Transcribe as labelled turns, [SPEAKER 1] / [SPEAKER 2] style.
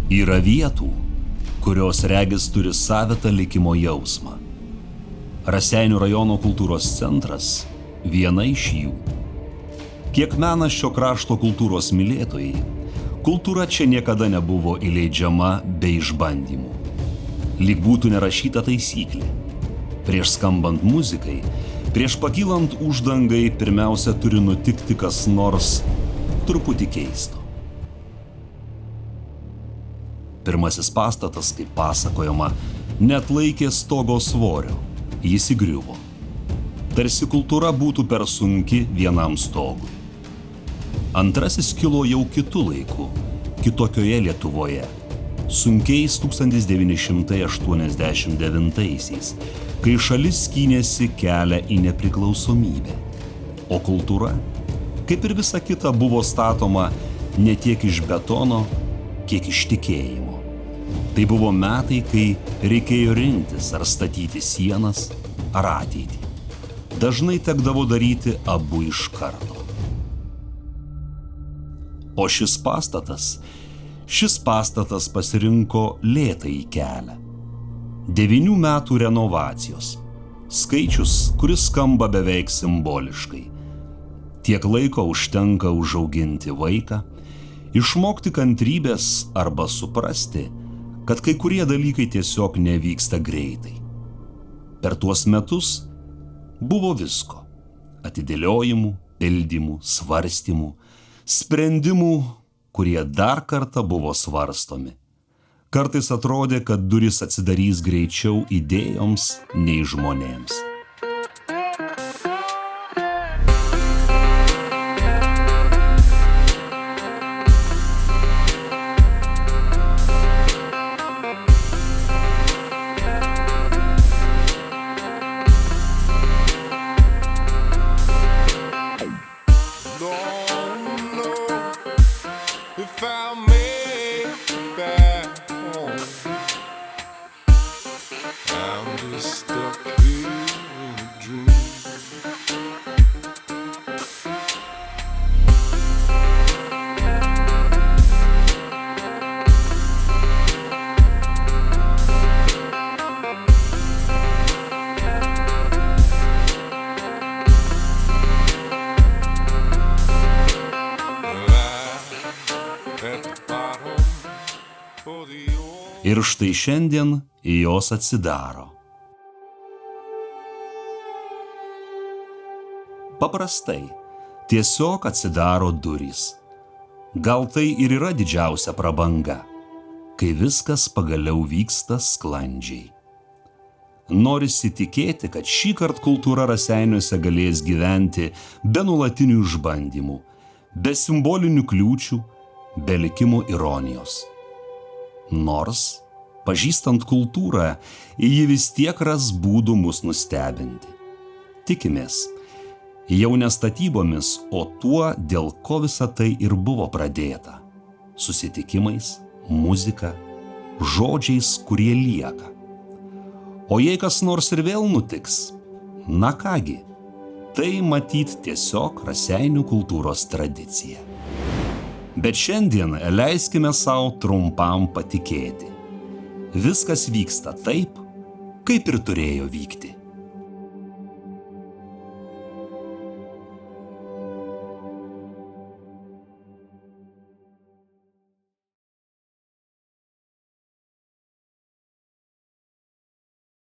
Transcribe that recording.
[SPEAKER 1] Yra vietų, kurios regis turi savitą likimo jausmą. Raseinių rajono kultūros centras – viena iš jų. Kiek mena šio krašto kultūros mylėtojai, kultūra čia niekada nebuvo įleidžiama be išbandymų. Lyg būtų nerašyta taisyklė. Prieš skambant muzikai, prieš pakylant uždangai pirmiausia turi nutikti kas nors truputį keisto. Pirmasis pastatas, kaip pasakojama, neatlaikė stogo svorio, jis įgriuvo. Tarsi kultūra būtų per sunki vienam stogui. Antrasis kilo jau kitu laiku, kitokioje Lietuvoje, sunkiais 1989-aisiais, kai šalis skynėsi kelią į nepriklausomybę. O kultūra, kaip ir visa kita, buvo statoma ne tiek iš betono, kiek iš tikėjimo. Tai buvo metai, kai reikėjo rinktis ar statyti sienas, ar ateitį. Dažnai tekdavo daryti abu iš karto. O šis pastatas pasirinko lėtąjį kelią. 9 metų renovacijos. Skaičius, kuris skamba beveik simboliškai. Tiek laiko užtenka užauginti vaiką, išmokti kantrybės arba suprasti, kad kai kurie dalykai tiesiog nevyksta greitai. Per tuos metus buvo visko. Atidėliojimų, pildymų, svarstymų, sprendimų, kurie dar kartą buvo svarstomi. Kartais atrodė, kad durys atsidarys greičiau idėjoms nei žmonėms. Ir štai šiandien jos atsidaro. Paprastai, tiesiog atsidaro durys. Gal tai ir yra didžiausia prabanga, kai viskas pagaliau vyksta sklandžiai. Norisi tikėti, kad šįkart kultūra Raseiniuose galės gyventi be nuolatinių išbandymų, be simbolinių kliūčių, be likimo ironijos. Nors, pažįstant kultūrą, ji vis tiek ras būdų mus nustebinti. Tikimės, jau ne statybomis, o tuo, dėl ko visa tai ir buvo pradėta. Susitikimais, muzika, žodžiais, kurie lieka. O jei kas nors ir vėl nutiks, na kągi, tai matyt tiesiog Raseinių kultūros tradicija. Bet šiandien leiskime savo trumpam patikėti. Viskas vyksta taip, kaip ir turėjo vykti.